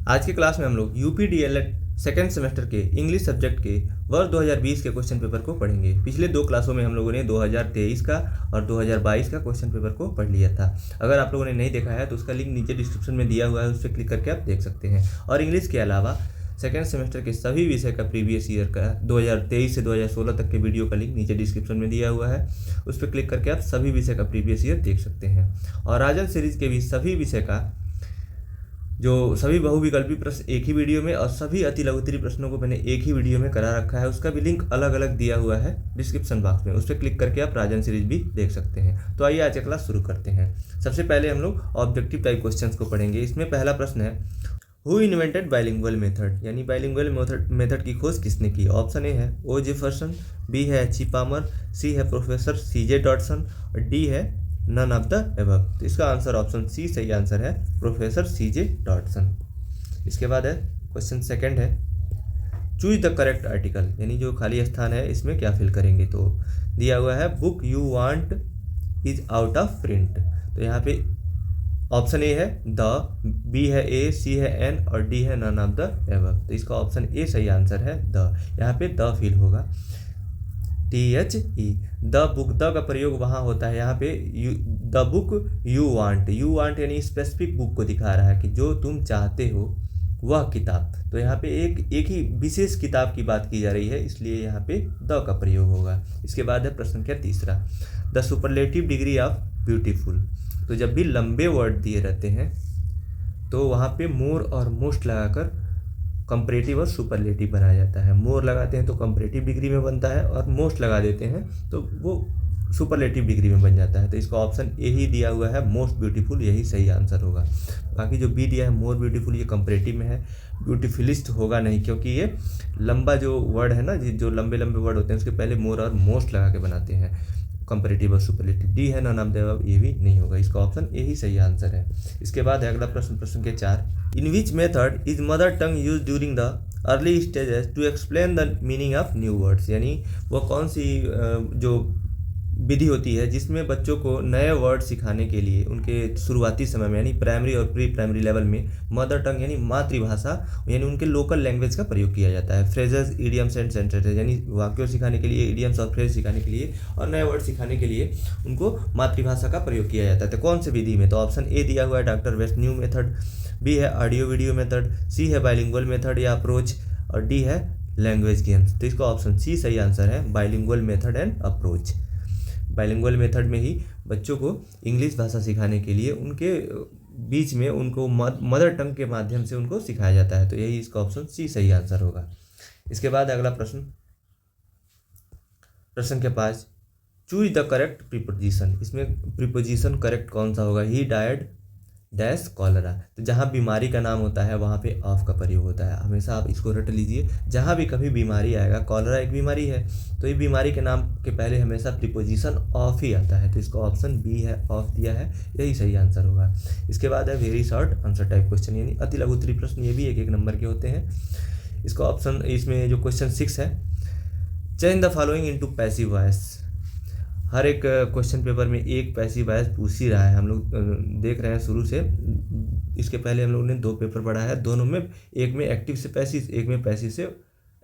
आज के क्लास में हम लोग यूपी डीएलएड सेकेंड सेमेस्टर के इंग्लिश सब्जेक्ट के वर्ष 2020 के क्वेश्चन पेपर को पढ़ेंगे। पिछले दो क्लासों में हम लोगों ने 2023 का और 2022 का क्वेश्चन पेपर को पढ़ लिया था। अगर आप लोगों ने नहीं देखा है तो उसका लिंक नीचे डिस्क्रिप्शन में दिया हुआ है, उस पर क्लिक करके आप देख सकते हैं। और इंग्लिश के अलावा सेकेंड सेमेस्टर के सभी विषय का प्रीवियस ईयर का 2023 से 2016 तक के वीडियो का लिंक नीचे डिस्क्रिप्शन में दिया हुआ है, उस पर क्लिक करके आप सभी विषय का प्रीवियस ईयर देख सकते हैं। और राजन सीरीज के भी सभी विषय का जो सभी बहुविकल्पी प्रश्न एक ही वीडियो में और सभी अति लघुत्तरीय प्रश्नों को मैंने एक ही वीडियो में करा रखा है, उसका भी लिंक अलग अलग दिया हुआ है डिस्क्रिप्शन बॉक्स में, उस पर क्लिक करके आप राजन सीरीज भी देख सकते हैं। तो आइए आज का क्लास शुरू करते हैं। सबसे पहले हम लोग ऑब्जेक्टिव टाइप क्वेश्चंस को पढ़ेंगे। इसमें पहला प्रश्न है, हु इन्वेंटेड बाइलिंगुअल मेथड, यानी बाइलिंगुअल मेथड की खोज किसने की। ऑप्शन ए है ओ जेफरसन, बी है एच ई पामर, सी है प्रोफेसर सीजे डॉटसन और डी है नन ऑफ द एबव। तो इसका आंसर ऑप्शन सी सही आंसर है, प्रोफेसर सीजे डॉटसन। इसके बाद है क्वेश्चन सेकंड है, चूज द करेक्ट आर्टिकल, यानी जो खाली स्थान है इसमें क्या फिल करेंगे। तो दिया हुआ है book you want is out of print. तो यहाँ पे ऑप्शन ए है द, बी है ए, सी है एन और डी है नन ऑफ द एबव। तो इसका ऑप्शन ए सही आंसर है द। यहाँ पे द फिल होगा, THE द बुक। द का प्रयोग वहाँ होता है, यहाँ पे द बुक यू वांट यानी स्पेसिफिक बुक को दिखा रहा है कि जो तुम चाहते हो वह किताब। तो यहाँ पे एक ही विशेष किताब की बात की जा रही है, इसलिए यहाँ पे द का प्रयोग होगा। इसके बाद है प्रश्न क्या तीसरा, the superlative degree of beautiful. तो जब भी लंबे वर्ड दिए रहते हैं तो वहाँ पे मोर और मोस्ट लगाकर कंपैरेटिव और सुपरलेटिव बनाया जाता है। मोर लगाते हैं तो कंपैरेटिव डिग्री में बनता है और मोस्ट लगा देते हैं तो वो सुपरलेटिव डिग्री में बन जाता है। तो इसका ऑप्शन ए ही दिया हुआ है, मोस्ट ब्यूटीफुल, यही सही आंसर होगा। बाकी जो बी दिया है मोर ब्यूटीफुल, ये कंपैरेटिव में है, ब्यूटीफुलिस्ट होगा नहीं, क्योंकि ये लंबा जो वर्ड है ना, जो लंबे लंबे वर्ड होते हैं उसके पहले मोर और मोस्ट लगा के बनाते हैं, कंपैरेटिव और सुपरलेटिव। डी है नन ऑफ द अबव, ये भी नहीं होगा, इसका ऑप्शन ए ही सही आंसर है। इसके बाद है अगला प्रश्न, प्रश्न के 4, in which method is mother tongue use during the early stages to explain the meaning of new words, यानी वो कौन सी जो विधि होती है जिसमें बच्चों को नए वर्ड सिखाने के लिए उनके शुरुआती समय में, यानी प्राइमरी और प्री प्राइमरी लेवल में मदर टंग यानी मातृभाषा यानी उनके लोकल लैंग्वेज का प्रयोग किया जाता है। फ्रेजेस, इडियम्स एंड सेंटेंसेस, यानी वाक्यों सिखाने के लिए, इडियम्स और फ्रेज सिखाने के लिए और नए वर्ड सिखाने के लिए उनको मातृभाषा का प्रयोग किया जाता है। तो कौन सी विधि में, तो ऑप्शन ए दिया हुआ है doctor West new method, B है ऑडियो वीडियो मेथड, सी है बाइलिंगुअल मेथड या अप्रोच और डी है लैंग्वेज गेम्स। तो इसका ऑप्शन सी सही आंसर है, bilingual method and approach. Bilingual method में ही बच्चों को इंग्लिश भाषा सिखाने के लिए उनके बीच में उनको मदर टंग के माध्यम से उनको सिखाया जाता है। तो यही इसका ऑप्शन सी सही आंसर होगा। इसके बाद अगला प्रश्न, प्रश्न के 5, चूज द करेक्ट प्रीपोजिशन। इसमें प्रीपोजिशन करेक्ट कौन सा होगा। ही डायड डैश कॉलरा। तो जहाँ बीमारी का नाम होता है वहाँ पे ऑफ का प्रयोग होता है, हमेशा आप इसको रट लीजिए। जहाँ भी कभी बीमारी आएगा, कॉलरा एक बीमारी है, तो ये बीमारी के नाम के पहले हमेशा प्रीपोजिशन ऑफ ही आता है। तो इसका ऑप्शन बी है, ऑफ दिया है, यही सही आंसर होगा। इसके बाद है very short answer type question, यानी अति लघुत्तरीय प्रश्न, ये भी एक नंबर के होते हैं। इसका ऑप्शन, इसमें जो क्वेश्चन 6 है, change the following into passive voice. हर एक क्वेश्चन पेपर में एक पैसिव वॉइस पूछ ही रहा है, हम लोग देख रहे हैं शुरू से। इसके पहले हम लोगों ने 2 पेपर पढ़ा है, दोनों में एक में एक्टिव से पैसिव, एक में पैसिव से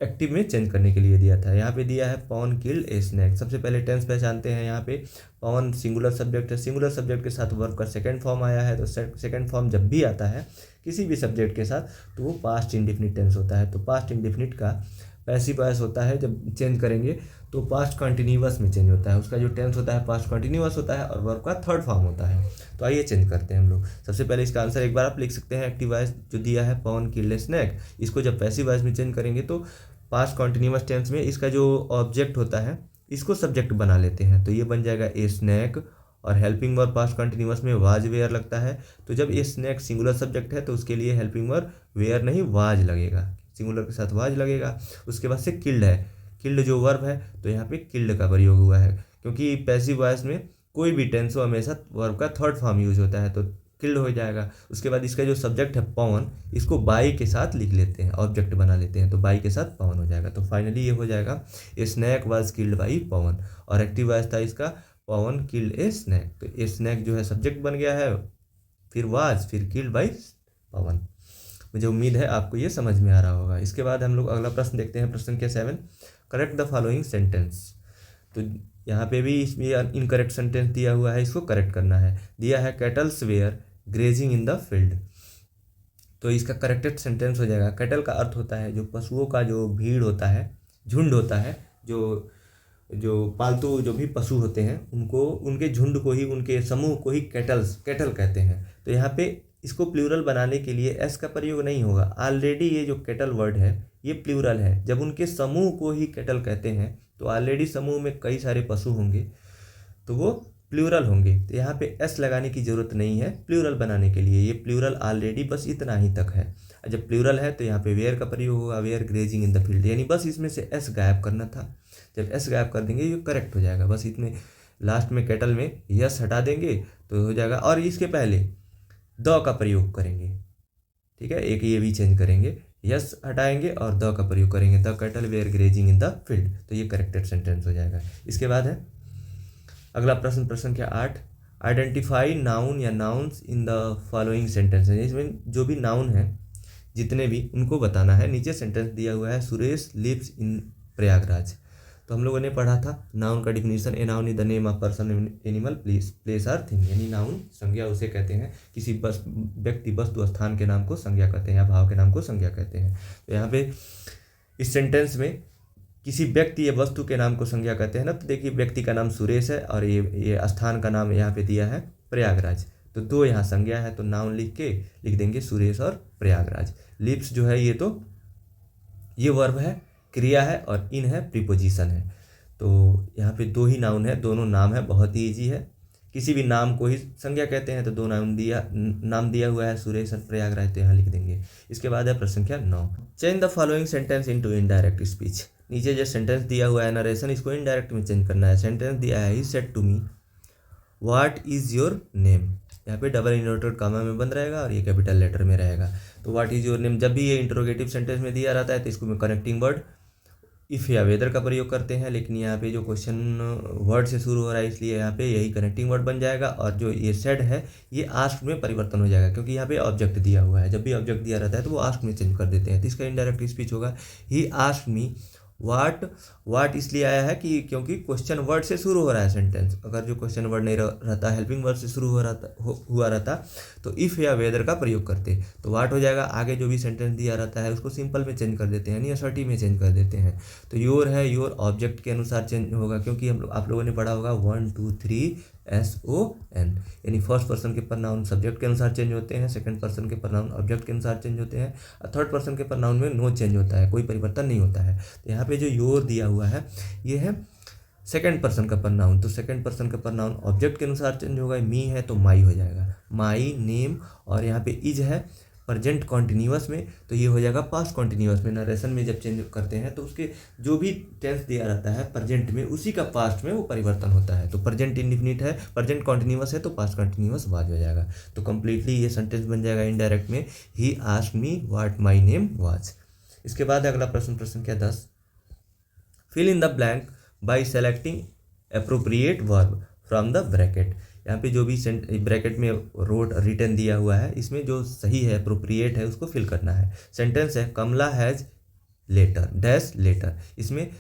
एक्टिव में चेंज करने के लिए दिया था। यहाँ पे दिया है पवन किल्ड ए स्नैक। सबसे पहले टेंस पहचानते हैं। यहाँ पे पवन सिंगुलर सब्जेक्ट है, सिंगुलर सब्जेक्ट के साथ वर्ब का सेकंड फॉर्म आया है। तो सेकंड फॉर्म जब भी आता है किसी भी सब्जेक्ट के साथ तो वो पास्ट इंडेफिनिट टेंस होता है। तो पास्ट इंडेफिनिट का पैसिव वॉइस होता है, जब चेंज करेंगे तो पास्ट कंटिन्यूअस में चेंज होता है, उसका जो टेंस होता है पास्ट कंटिन्यूअस होता है और वर्ब का थर्ड फॉर्म होता है। तो आइए चेंज करते हैं हम लोग। सबसे पहले इसका आंसर एक बार आप लिख सकते हैं, एक्टिव वॉइस जो दिया है पवन किल्ड ए स्नैक, इसको जब पैसिव वॉइस में चेंज करेंगे तो पास्ट कंटिन्यूअस टेंस में इसका जो ऑब्जेक्ट होता है इसको सब्जेक्ट बना लेते हैं। तो ये बन जाएगा ए स्नैक और हेल्पिंग वर्ब पास्ट कंटिन्यूअस में वाज वेयर लगता है। तो जब ए स्नैक सिंगुलर सब्जेक्ट है तो उसके लिए हेल्पिंग वर्ब वेयर नहीं वाज लगेगा, सिंगुलर के साथ वाज लगेगा। उसके बाद से किल्ड है, किल्ड जो वर्ब है तो यहाँ पे किल्ड का प्रयोग हुआ है, क्योंकि पैसिव वॉइस में कोई भी टेंस हो हमेशा वर्ब का थर्ड फॉर्म यूज होता है, तो किल्ड हो जाएगा। उसके बाद इसका जो सब्जेक्ट है पवन, इसको बाई के साथ लिख लेते हैं, ऑब्जेक्ट बना लेते हैं, तो बाई के साथ पवन हो जाएगा। तो फाइनली ये हो जाएगा a snake was killed by Pawan, और एक्टिव वॉइस था इसका पवन किल्ड ए स्नैक। तो ए स्नैक जो है सब्जेक्ट बन गया है, फिर वाज, फिर किल्ड बाई पवन। मुझे उम्मीद है आपको ये समझ में आ रहा होगा। इसके बाद हम लोग अगला प्रश्न देखते हैं, प्रश्न संख्या 7, करेक्ट द फॉलोइंग सेंटेंस। तो यहाँ पे भी इसमें इनकरेक्ट सेंटेंस दिया हुआ है, इसको करेक्ट करना है। दिया है cattles were grazing in the field, तो इसका करेक्टेड सेंटेंस हो जाएगा, कैटल का अर्थ होता है जो पशुओं का जो भीड़ होता है, झुंड होता है, जो पालतू जो भी पशु होते हैं उनको, उनके झुंड को ही, उनके समूह को ही कैटल कहते हैं। तो यहाँ पे इसको प्लूरल बनाने के लिए एस का प्रयोग नहीं होगा। ऑलरेडी ये जो कैटल वर्ड है ये प्लूरल है। जब उनके समूह को ही कैटल कहते हैं तो ऑलरेडी समूह में कई सारे पशु होंगे तो वो प्लूरल होंगे। तो यहाँ पे एस लगाने की ज़रूरत नहीं है प्लूरल बनाने के लिए, ये प्लूरल ऑलरेडी बस इतना ही तक है। जब प्लूरल है तो यहाँ पे वेयर का प्रयोग होगा, were grazing in the field, यानी बस इसमें से एस गायब करना था। जब एस गायब कर देंगे ये करेक्ट हो जाएगा। बस इतने लास्ट में कैटल में यस हटा देंगे तो हो जाएगा, और इसके पहले द का प्रयोग करेंगे, ठीक है, एक ये भी चेंज करेंगे, यस हटाएंगे और द का प्रयोग करेंगे, the cattle were grazing in the field, तो ये करेक्टेड सेंटेंस हो जाएगा। इसके बाद है अगला प्रश्न, प्रश्न क्या 8, आइडेंटिफाई नाउन या nouns in the following sentences. इसमें जो भी नाउन है जितने भी उनको बताना है। नीचे सेंटेंस दिया हुआ है, सुरेश लिव्स इन प्रयागराज। तो हम लोगों ने पढ़ा था नाउन का definition, a noun is the name of person animal place or thing, यानी नाउन संज्ञा उसे कहते हैं, किसी व्यक्ति वस्तु स्थान के नाम को संज्ञा कहते हैं या भाव के नाम को संज्ञा कहते हैं। तो यहाँ पे इस सेंटेंस में किसी व्यक्ति या वस्तु के नाम को संज्ञा कहते हैं ना, तो देखिए व्यक्ति का नाम सुरेश है और ये स्थान का नाम यहाँ पे दिया है प्रयागराज, तो दो यहाँ संज्ञा है, तो नाउन लिख देंगे सुरेश और प्रयागराज। लिप्स जो है ये वर्ब है, क्रिया है, और इन है प्रीपोजिशन है। तो यहाँ पे दो ही नाउन है, दोनों नाम है, बहुत ही ईजी है। किसी भी नाम को ही संज्ञा कहते हैं तो दो नाम दिया हुआ है सुरेश और प्रयागराज, तो यहाँ लिख देंगे। इसके बाद है प्रश्न संख्या 9, change the following sentence into indirect speech. नीचे जो सेंटेंस दिया हुआ है नरेशन, इसको इनडायरेक्ट में चेंज करना है। सेंटेंस दिया है, he said to me what is your name, यहाँ पे डबल इन्वर्टेड कामा में बंद रहेगा और ये कैपिटल लेटर में रहेगा। तो व्हाट इज योर नेम, जब भी ये इंट्रोगेटिव सेंटेंस में दिया रहता है तो इसको में कनेक्टिंग वर्ड इफ़ या वेदर का प्रयोग करते हैं, लेकिन यहाँ पे जो क्वेश्चन वर्ड से शुरू हो रहा है इसलिए यहाँ पे यही कनेक्टिंग वर्ड बन जाएगा, और जो ये सेड है ये आस्क में परिवर्तन हो जाएगा, क्योंकि यहाँ पे ऑब्जेक्ट दिया हुआ है। जब भी ऑब्जेक्ट दिया रहता है तो वो आस्क में चेंज कर देते हैं, तो इसका इनडायरेक्ट स्पीच होगा, ही आस्क मी वाट इसलिए आया है कि क्योंकि क्वेश्चन वर्ड से शुरू हो रहा है सेंटेंस। अगर जो क्वेश्चन वर्ड नहीं रहता, हेल्पिंग वर्ड से शुरू हुआ रहता तो इफ़ या वेदर का प्रयोग करते तो वाट हो जाएगा। आगे जो भी सेंटेंस दिया रहता है उसको सिंपल में चेंज कर देते हैं, यानी असर्टिव में चेंज कर देते हैं। तो योर है, योर ऑब्जेक्ट के अनुसार चेंज होगा, क्योंकि आप लोगों ने पढ़ा होगा 1 2 3 SON, यानी फर्स्ट पर्सन के प्रनाउन सब्जेक्ट के अनुसार चेंज होते हैं, सेकंड पर्सन के प्रनाउन ऑब्जेक्ट के अनुसार चेंज होते हैं, और थर्ड पर्सन के प्रनाउन में नो चेंज होता है, कोई परिवर्तन नहीं होता है। तो यहाँ पे जो योर दिया हुआ है ये है सेकंड पर्सन का प्रनाउन, तो सेकंड पर्सन का प्रनाउन ऑब्जेक्ट के अनुसार चेंज होगा। मी है तो माई हो जाएगा, माई नेम, और यहाँ पे इज है प्रेजेंट कॉन्टिन्यूअस में, तो ये हो जाएगा पास्ट कॉन्टिन्यूअस में। नरेशन में जब चेंज करते हैं तो उसके जो भी टेंस दिया रहता है प्रेजेंट में, उसी का पास्ट में वो परिवर्तन होता है। तो प्रेजेंट इंडिफिनिट है, प्रेजेंट कॉन्टिन्यूअस है तो पास्ट कॉन्टिन्यूअस बाद हो जाएगा। तो कंप्लीटली ये सेंटेंस बन जाएगा इनडायरेक्ट में, he asked me what my name was. इसके बाद अगला प्रश्न, प्रश्न क्या 10, fill in the blank by selecting appropriate verb from the bracket. यहाँ पे जो भी ब्रैकेट में रोट रिटर्न दिया हुआ है इसमें जो सही है अप्रोप्रिएट है उसको फिल करना है। सेंटेंस है कमला हैज़ लेटर डैश लेटर, इसमें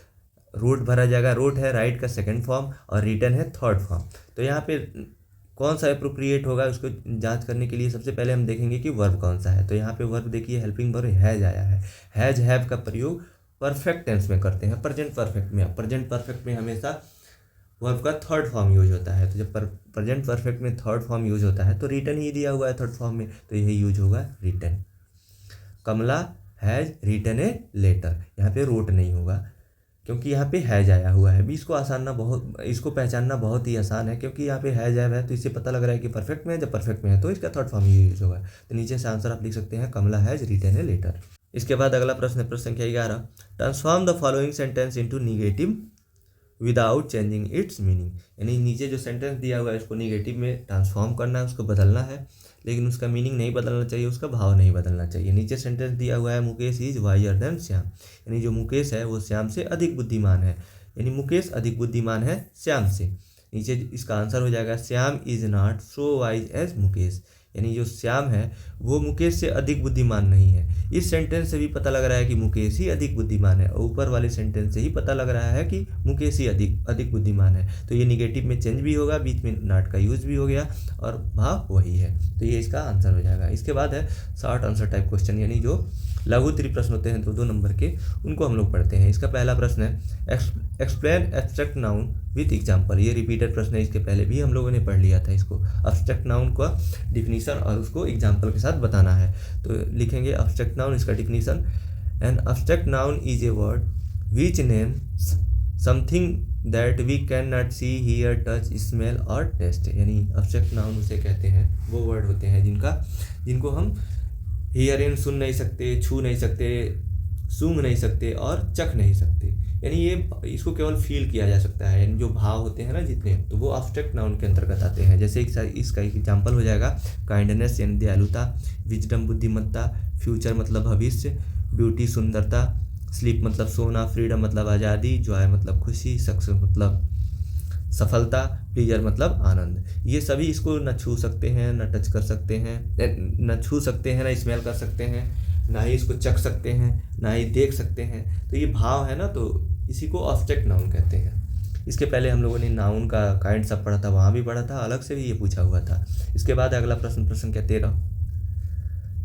रोट भरा जाएगा। रोट है राइट का सेकंड फॉर्म और रिटर्न है थर्ड फॉर्म। तो यहाँ पे कौन सा अप्रोप्रिएट होगा उसको जांच करने के लिए सबसे पहले हम देखेंगे कि वर्ब कौन सा है। तो यहाँ पे वर्ब देखिए हेल्पिंग वर्ब हैज़ आया है। हैज़ हैव का प्रयोग परफेक्ट टेंस में करते हैं, प्रेजेंट परफेक्ट में। प्रेजेंट परफेक्ट में हमेशा वर्ब का थर्ड फॉर्म यूज होता है, तो जब प्रेजेंट परफेक्ट में थर्ड फॉर्म यूज होता है तो रिटर्न ही दिया हुआ है थर्ड फॉर्म में, तो यही यूज होगा written. Kamla has written a letter, यहाँ पे रोट नहीं होगा क्योंकि यहाँ पे हैज़ आया हुआ है। भी इसको पहचानना बहुत ही आसान है, क्योंकि यहाँ पे हैज़ आया है तो इससे पता लग रहा है कि परफेक्ट में है। जब परफेक्ट में है तो इसका थर्ड फॉर्म ही यूज होगा। तो नीचे से आंसर आप लिख सकते हैं कमला हैज़ रिटन ए लेटर। इसके बाद अगला प्रश्न है प्रश्न संख्या 11, transform the following sentence into negative without changing it's meaning. यानी नीचे जो सेंटेंस दिया हुआ है उसको निगेटिव में ट्रांसफॉर्म करना है, उसको बदलना है, लेकिन उसका मीनिंग नहीं बदलना चाहिए, उसका भाव नहीं बदलना चाहिए। नीचे सेंटेंस दिया हुआ है Mukesh is visor then Shyam, यानी जो मुकेश है वो श्याम से अधिक बुद्धिमान है, यानी मुकेश अधिक बुद्धिमान है श्याम से। नीचे इसका आंसर हो जाएगा Shyam is not so wise as Mukesh, यानी जो श्याम है वो मुकेश से अधिक बुद्धिमान नहीं है। इस सेंटेंस से भी पता लग रहा है कि मुकेश ही अधिक बुद्धिमान है, और ऊपर वाले सेंटेंस से ही पता लग रहा है कि मुकेश ही अधिक बुद्धिमान है। तो ये निगेटिव में चेंज भी होगा, बीच में नॉट का यूज भी हो गया और भाव वही है। तो ये इसका आंसर हो जाएगा। इसके बाद है शॉर्ट आंसर टाइप क्वेश्चन, यानी जो लघु उत्तरीय प्रश्न होते हैं 2-2 नंबर के, उनको हम लोग पढ़ते हैं। इसका पहला प्रश्न है explain abstract noun with example. ये रिपीटेड प्रश्न है, इसके पहले भी हम लोगों ने पढ़ लिया था इसको। एब्स्ट्रैक्ट नाउन का डिफिनीशन और उसको एग्जाम्पल के साथ बताना है। तो लिखेंगे एब्स्ट्रैक्ट नाउन, इसका definition, an abstract noun is a word which names something that we can not see, hear, touch, smell और टेस्ट। यानी एब्स्ट्रैक्ट नाउन उसे कहते हैं, वो वर्ड होते हैं जिनको हम हियर इन सुन नहीं सकते, छू नहीं सकते, सूंघ नहीं सकते और चख नहीं सकते। यानी ये इसको केवल फील किया जा सकता है, यानी जो भाव होते हैं ना जितने, तो वो एब्स्ट्रैक्ट नाउन के अंतर्गत आते हैं। जैसे इसका एक एग्जाम्पल हो जाएगा काइंडनेस यानी दयालुता, विजडम बुद्धिमत्ता, फ्यूचर मतलब भविष्य, ब्यूटी सुंदरता, स्लीप मतलब सोना, फ्रीडम मतलब आज़ादी, जॉय मतलब खुशी, सक्सेस मतलब सफलता, प्लीजर मतलब आनंद। ये सभी इसको न छू सकते हैं, न टच कर सकते हैं, न छू सकते हैं, न स्मेल कर सकते हैं, ना ही इसको चख सकते हैं, ना ही देख सकते हैं। तो ये भाव है ना, तो इसी को एब्स्ट्रैक्ट नाउन कहते हैं। इसके पहले हम लोगों ने नाउन का काइंड सब पढ़ा था, वहाँ भी पढ़ा था, अलग से भी ये पूछा हुआ था। इसके बाद अगला प्रश्न क्या 13,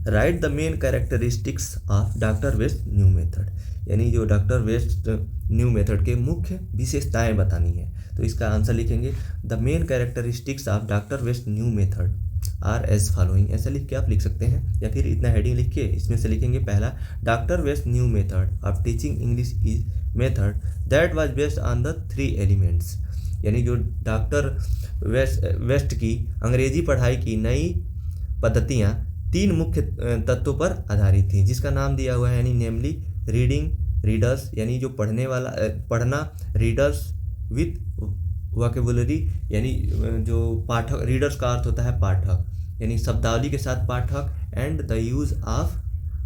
write the main characteristics of doctor West new method. यानी जो डॉक्टर वेस्ट न्यू मेथड के मुख्य विशेषताएं बतानी है। तो इसका आंसर लिखेंगे the main characteristics of doctor West new method are as following. ऐसा लिख के आप लिख सकते हैं, या फिर इतना हेडिंग लिख के इसमें से लिखेंगे पहला, doctor West new method of teaching English is method that was based on the 3 elements. यानी जो डॉक्टर वेस्ट की अंग्रेजी पढ़ाई की नई पद्धतियाँ 3 मुख्य तत्वों पर आधारित थी, जिसका नाम दिया हुआ है, यानी नेमली रीडिंग, रीडर्स, यानी जो पढ़ना, रीडर्स विथ वोकेबुलरी, यानी जो पाठक, रीडर्स का अर्थ होता है पाठक, यानी शब्दावली के साथ पाठक, and the use of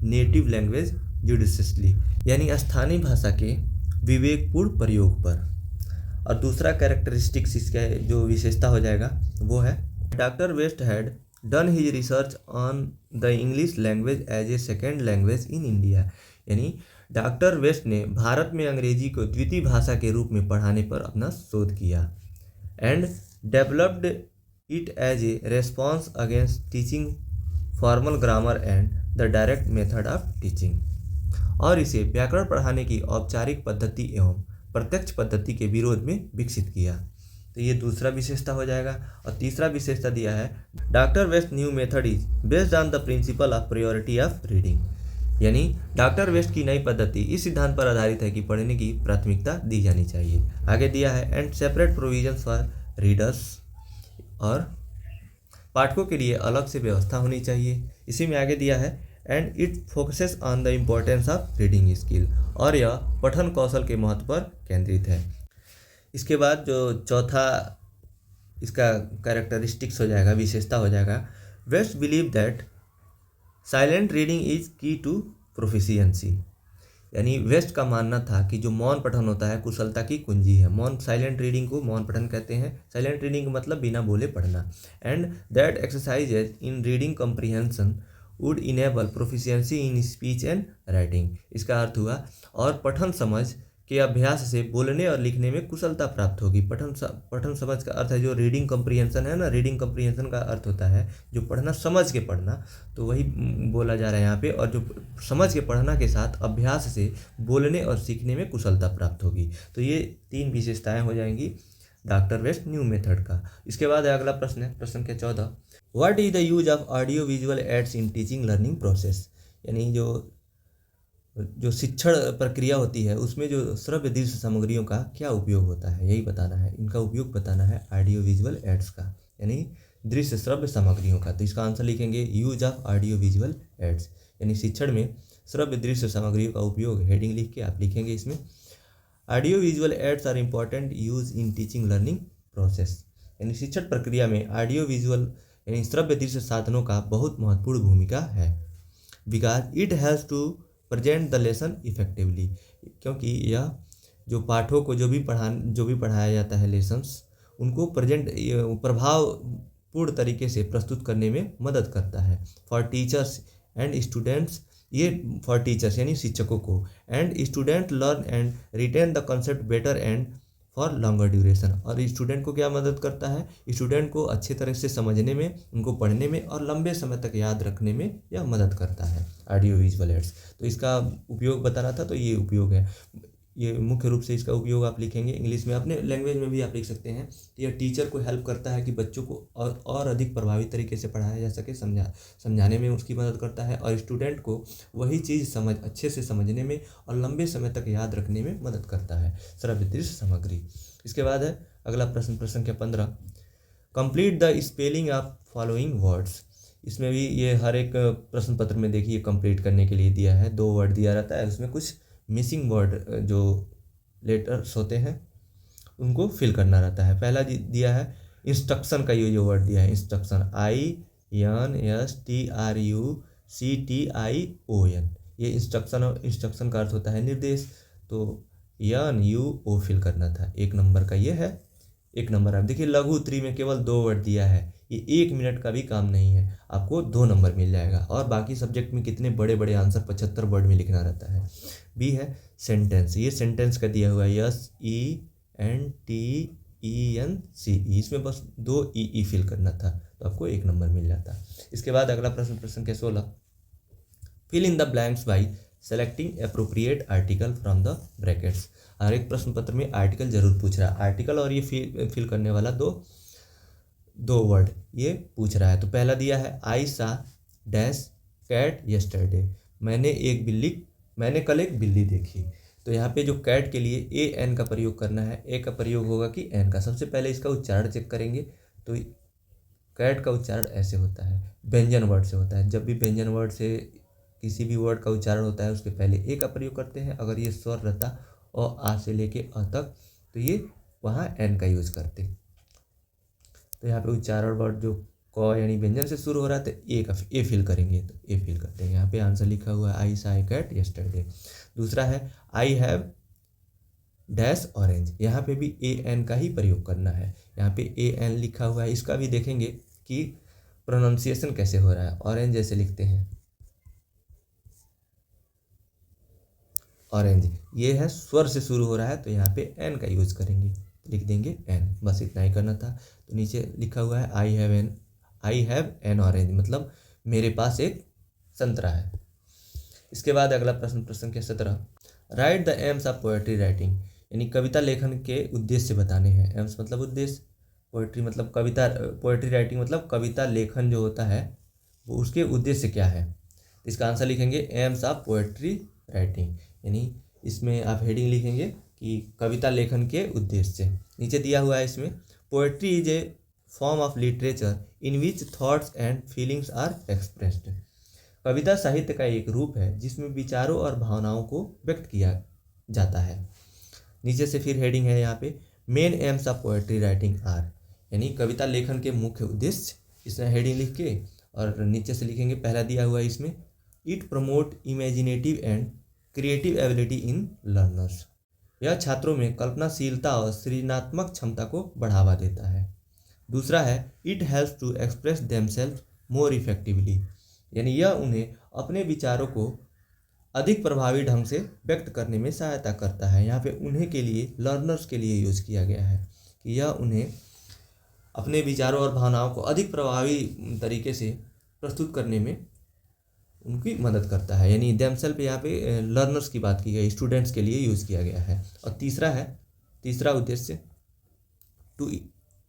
native language judiciously, यानी स्थानीय भाषा के विवेकपूर्ण प्रयोग पर। और दूसरा कैरेक्टरिस्टिक्स इसका जो विशेषता हो जाएगा वो है, doctor West had done his research on the English language as a second language in India. यानी डॉक्टर वेस्ट ने भारत में अंग्रेजी को द्वितीय भाषा के रूप में पढ़ाने पर अपना शोध किया, and developed it as a response against teaching formal grammar and the direct method of teaching. और इसे व्याकरण पढ़ाने की औपचारिक पद्धति एवं प्रत्यक्ष पद्धति के विरोध में विकसित किया। तो ये दूसरा विशेषता हो जाएगा। और तीसरा विशेषता दिया है, doctor West new method is based on the principle of priority of reading. यानी डॉक्टर वेस्ट की नई पद्धति इस सिद्धांत पर आधारित है कि पढ़ने की प्राथमिकता दी जानी चाहिए। आगे दिया है, and separate provisions for readers, और पाठकों के लिए अलग से व्यवस्था होनी चाहिए। इसी में आगे दिया है, and it focuses on the importance of reading skill, और यह पठन कौशल के महत्व पर केंद्रित है। इसके बाद जो चौथा इसका कैरेक्टरिस्टिक्स हो जाएगा, विशेषता हो जाएगा, West believe that silent reading is key to proficiency. यानी वेस्ट का मानना था कि जो मौन पठन होता है कुशलता की कुंजी है। मौन, साइलेंट रीडिंग को मौन पठन कहते हैं। साइलेंट रीडिंग का मतलब बिना बोले पढ़ना। And that exercises in reading comprehension would enable proficiency in speech and writing. इसका अर्थ हुआ, और पठन समझ के अभ्यास से बोलने और लिखने में कुशलता प्राप्त होगी। पठन समझ का अर्थ है जो रीडिंग कॉम्प्रिहेंशन है ना, रीडिंग कॉम्प्रिहेंशन का अर्थ होता है जो पढ़ना समझ के पढ़ना, तो वही बोला जा रहा है यहाँ पे। और जो समझ के पढ़ना के साथ अभ्यास से बोलने और सीखने में कुशलता प्राप्त होगी। तो ये 3 विशेषताएँ हो जाएंगी डॉक्टर वेस्ट न्यू मेथड का। इसके बाद अगला प्रश्न है, प्रश्न के 14, what is the use of audio visual ads in teaching learning process. यानी जो शिक्षण प्रक्रिया होती है उसमें जो श्रव्य दृश्य सामग्रियों का क्या उपयोग होता है, यही बताना है। इनका उपयोग बताना है ऑडियो विजुअल एड्स का, यानी दृश्य श्रव्य सामग्रियों का। तो इसका आंसर लिखेंगे use of audio visual ads, यानी शिक्षण में श्रव्य दृश्य सामग्रियों का उपयोग। हेडिंग लिख के आप लिखेंगे इसमें, audio visual aids are important use in teaching learning process. यानी शिक्षण प्रक्रिया में ऑडियो विजुअल यानी श्रव्य दृश्य साधनों का बहुत महत्वपूर्ण भूमिका है। Because it has to present the lesson effectively, क्योंकि यह जो पाठों को जो भी पढ़ाया जाता है लेसन्स, उनको प्रभाव पूर्ण तरीके से प्रस्तुत करने में मदद करता है। फॉर टीचर्स एंड स्टूडेंट्स, ये फॉर टीचर्स यानी शिक्षकों को, and student learn and retain the concept better and for longer duration, और स्टूडेंट को क्या मदद करता है, स्टूडेंट को अच्छे तरह से समझने में, उनको पढ़ने में और लंबे समय तक याद रखने में यह मदद करता है ऑडियो विजुअल एड्स। तो इसका उपयोग बताना था, तो ये उपयोग है। ये मुख्य रूप से इसका उपयोग आप लिखेंगे इंग्लिश में, अपने लैंग्वेज में भी आप लिख सकते हैं। यह टीचर को हेल्प करता है कि बच्चों को और अधिक प्रभावी तरीके से पढ़ाया जा सके, समझाने में उसकी मदद करता है, और स्टूडेंट को वही चीज़ अच्छे से समझने में और लंबे समय तक याद रखने में मदद करता है। श्रव्य दृश्य सामग्री। इसके बाद है अगला प्रश्न, प्रश्न संख्या 15, complete the spelling of following words. इसमें भी ये हर एक प्रश्न पत्र में देखिए कंप्लीट करने के लिए दिया है, 2 वर्ड दिया रहता है, उसमें कुछ मिसिंग वर्ड जो लेटर्स होते हैं उनको फिल करना रहता है। पहला दिया है इंस्ट्रक्शन का, ये जो वर्ड दिया है इंस्ट्रक्शन, INSTRUCTION, ये इंस्ट्रक्शन का अर्थ होता है निर्देश। तो NUO फिल करना था, 1 नंबर का ये है, 1 नंबर। आप देखिए लघु उत्तरी में केवल 2 वर्ड दिया है, ये 1 मिनट का भी काम नहीं है, आपको 2 नंबर मिल जाएगा। और बाकी सब्जेक्ट में कितने बड़े बड़े आंसर 75 वर्ड में लिखना रहता है। बी है सेंटेंस, ये सेंटेंस का दिया हुआ है SENTENCE, इसमें बस 2 ई फिल करना था, तो आपको 1 नंबर मिल जाता। इसके बाद अगला प्रश्न, प्रश्न के 16, fill in the blanks by selecting appropriate article from the brackets. हर एक प्रश्न पत्र में आर्टिकल जरूर पूछ रहा है, आर्टिकल और ये फिल करने वाला दो वर्ड ये पूछ रहा है। तो पहला दिया है आई सा डैश कैट यस्टरडे, मैंने कल एक बिल्ली देखी। तो यहाँ पे जो कैट के लिए AN का प्रयोग करना है, ए का प्रयोग होगा कि एन का। सबसे पहले इसका उच्चारण चेक करेंगे, तो कैट का उच्चारण ऐसे होता है, व्यंजन वर्ड से होता है। जब भी व्यंजन वर्ड से किसी भी वर्ड का उच्चारण होता है उसके पहले ए का प्रयोग करते हैं। अगर ये स्वर रहता और आ से लेके अ तक, तो ये वहाँ एन का यूज करते। तो यहाँ पे उच्चारण वर्ड जो क यानी व्यंजन से शुरू हो रहा है, तो ए फिल करेंगे, तो ए फिल करते हैं। यहाँ पे आंसर लिखा हुआ है आई सा कैट यस्टरडे। दूसरा है आई हैव डैश ऑरेंज, यहाँ पे भी AN का ही प्रयोग करना है। यहाँ पे AN लिखा हुआ है, इसका भी देखेंगे कि प्रोनाउंसिएशन कैसे हो रहा है। ऑरेंज जैसे लिखते हैं, ऑरेंज, ये है स्वर से शुरू हो रहा है, तो यहाँ पे N का यूज करेंगे, लिख देंगे N, बस इतना ही करना था। तो नीचे लिखा हुआ है आई हैव एन ऑरेंज, मतलब मेरे पास एक संतरा है। इसके बाद अगला प्रश्न, प्रश्न के 17, right the AIIMS of poetry writing, यानी कविता लेखन के उद्देश्य बताने हैं। एम्स मतलब उद्देश्य, पोएट्री मतलब कविता, पोएट्री राइटिंग मतलब कविता लेखन जो होता है वो उसके उद्देश्य क्या है। इसका आंसर लिखेंगे एम्स ऑफ पोएट्री राइटिंग, यानी इसमें आप हेडिंग लिखेंगे कि कविता लेखन के उद्देश्य। नीचे दिया हुआ है इसमें, poetry is a form of literature in which thoughts and feelings are expressed. कविता साहित्य का एक रूप है जिसमें विचारों और भावनाओं को व्यक्त किया जाता है। नीचे से फिर हेडिंग है यहाँ पे, main aims of poetry writing are, यानी कविता लेखन के मुख्य उद्देश्य। इसमें हेडिंग लिख के और नीचे से लिखेंगे, पहला दिया हुआ है इसमें, it promote imaginative and creative ability in learners, यह छात्रों में कल्पनाशीलता और सृजनात्मक क्षमता को बढ़ावा देता है। दूसरा है, it helps to express themselves more effectively, यानी यह उन्हें अपने विचारों को अधिक प्रभावी ढंग से व्यक्त करने में सहायता करता है। यहाँ पे उन्हें के लिए, लर्नर्स के लिए यूज किया गया है कि यह उन्हें अपने विचारों और भावनाओं को अधिक प्रभावी तरीके से प्रस्तुत करने में उनकी मदद करता है। यानी देमसेल्फ यहाँ पे लर्नर्स की बात की गई, स्टूडेंट्स के लिए यूज किया गया है। और तीसरा है, तीसरा उद्देश्य, to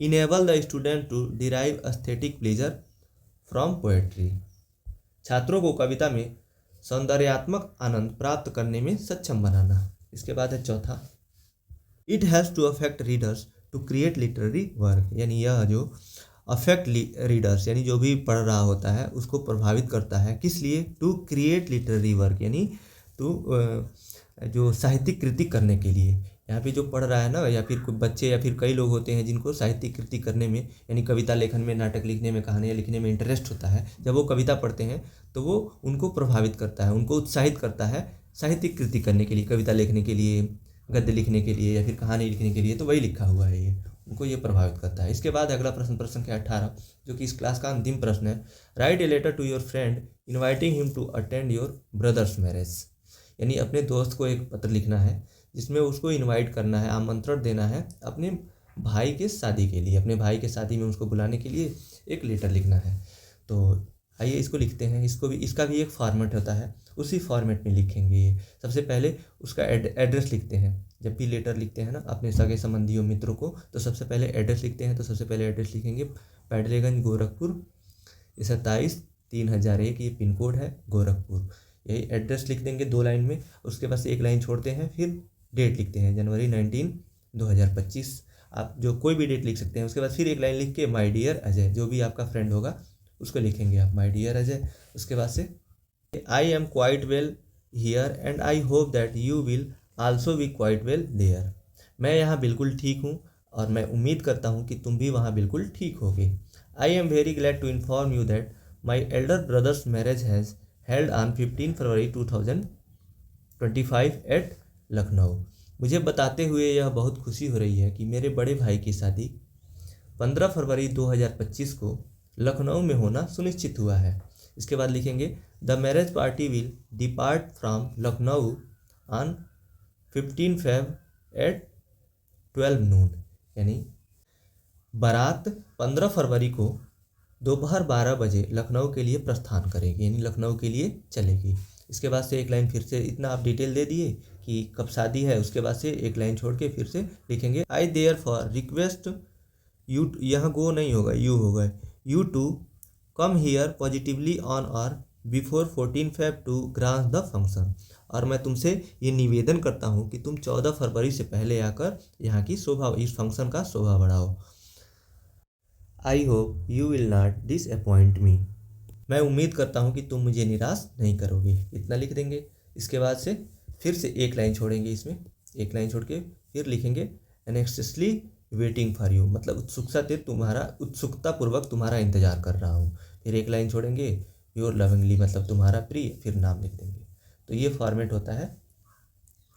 enable the student to derive aesthetic pleasure from poetry, छात्रों को कविता में सौंदर्यात्मक आनंद प्राप्त करने में सक्षम बनाना। इसके बाद है चौथा, it has to affect readers to create literary work, यानी यह जो अफेक्ट रीडर्स यानी जो भी पढ़ रहा होता है उसको प्रभावित करता है। किस लिए? टू क्रिएट लिटरेरी वर्क, यानी जो साहित्यिक कृति करने के लिए। यहाँ पे जो पढ़ रहा है ना, या फिर कोई बच्चे या फिर कई लोग होते हैं जिनको साहित्यिक कृति करने में, यानी कविता लेखन में, नाटक लिखने में, कहानियाँ लिखने में इंटरेस्ट होता है। जब वो कविता पढ़ते हैं तो वो उनको प्रभावित करता है, उनको उत्साहित करता है साहित्यिक कृति करने के लिए, कविता लिखने के लिए, गद्य लिखने के लिए या फिर कहानी लिखने के लिए। तो वही लिखा हुआ है ये, उनको ये प्रभावित करता है। इसके बाद अगला प्रश्न संख्या 18, जो कि इस क्लास का अंतिम प्रश्न है। Write a letter to your friend inviting him to attend your brother's marriage. यानी अपने दोस्त को एक पत्र लिखना है जिसमें उसको इनवाइट करना है, आमंत्रण देना है अपने भाई के शादी के लिए, अपने भाई के शादी में उसको बुलाने के लिए एक लेटर लिखना है। तो आइए इसको लिखते हैं। इसका भी एक फॉर्मेट होता है, उसी फॉर्मेट में लिखेंगे। सबसे पहले उसका एड्रेस लिखते हैं। जब भी लेटर लिखते हैं ना अपने सगे संबंधियों मित्रों को, तो सबसे पहले एड्रेस लिखते हैं। तो सबसे पहले एड्रेस लिखेंगे पैडलेगंज गोरखपुर 27-3001, ये पिन कोड है गोरखपुर। यही एड्रेस लिख देंगे 2 लाइन में। उसके बाद से 1 लाइन छोड़ते हैं, फिर डेट लिखते हैं जनवरी 19, 2025। आप जो कोई भी डेट लिख सकते हैं। उसके बाद फिर 1 लाइन लिख के माय डियर अजय, जो भी आपका फ्रेंड होगा उसको लिखेंगे आप माय डियर अजय। उसके बाद से I am quite well here and I hope that you will also be quite well there. मैं यहाँ बिल्कुल ठीक हूँ और मैं उम्मीद करता हूँ कि तुम भी वहाँ बिल्कुल ठीक होगे। I am very glad to inform you that my elder brother's marriage has held on 15 February 2025 at Lucknow. मुझे बताते हुए यह बहुत खुशी हो रही है कि मेरे बड़े भाई की शादी 15 फरवरी 2025 को लखनऊ में होना सुनिश्चित हुआ है। इसके बाद लिखेंगे the marriage party will depart from Lucknow on 15 Feb at 12 noon। यानी बारात 15 फरवरी को दोपहर 12 बजे लखनऊ के लिए प्रस्थान करेगी, यानी लखनऊ के लिए चलेगी। इसके बाद से 1 लाइन फिर से, इतना आप डिटेल दे दिए कि कब शादी है। उसके बाद से 1 लाइन छोड़ के फिर से लिखेंगे I therefore request you, यहाँ गो नहीं होगा यू होगा, you to come here positively on or before 14 Feb to grace the function. और मैं तुमसे ये निवेदन करता हूँ कि तुम 14 फरवरी से पहले आकर यहाँ की शोभा, इस फंक्शन का शोभा बढ़ाओ। I hope you will not disappoint मी। मैं उम्मीद करता हूँ कि तुम मुझे निराश नहीं करोगे। इतना लिख देंगे। इसके बाद से फिर से 1 लाइन छोड़ेंगे, इसमें 1 लाइन छोड़ के फिर लिखेंगे एनेक्सली वेटिंग फॉर यू, मतलब उत्सुकता पूर्वक तुम्हारा इंतजार कर रहा हूँ। फिर 1 लाइन छोड़ेंगे योर लविंगली, मतलब तुम्हारा प्रिय, फिर नाम लिख देंगे। तो ये फॉर्मेट होता है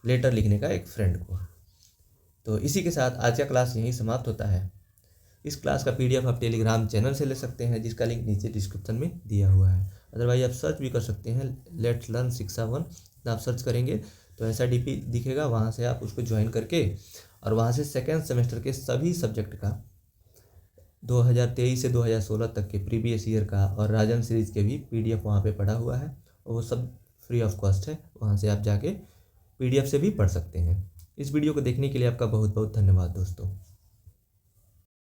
लेटर लिखने का एक फ्रेंड को। तो इसी के साथ आज का क्लास यहीं समाप्त होता है। इस क्लास का PDF आप टेलीग्राम चैनल से ले सकते हैं, जिसका लिंक नीचे डिस्क्रिप्शन में दिया हुआ है। अदरवाइज आप सर्च भी कर सकते हैं लेट्स लर्न शिक्षा 1। आप सर्च करेंगे तो SIDP दिखेगा, वहाँ से आप उसको ज्वाइन करके और वहाँ से सेकेंड सेमेस्टर के सभी सब्जेक्ट का 2023 से 2016 तक के प्रीवियस ईयर का और राजन सीरीज के भी PDF वहाँ पे पड़ा हुआ है, और वो सब फ्री ऑफ कॉस्ट है। वहाँ से आप जाके PDF से भी पढ़ सकते हैं। इस वीडियो को देखने के लिए आपका बहुत बहुत धन्यवाद दोस्तों।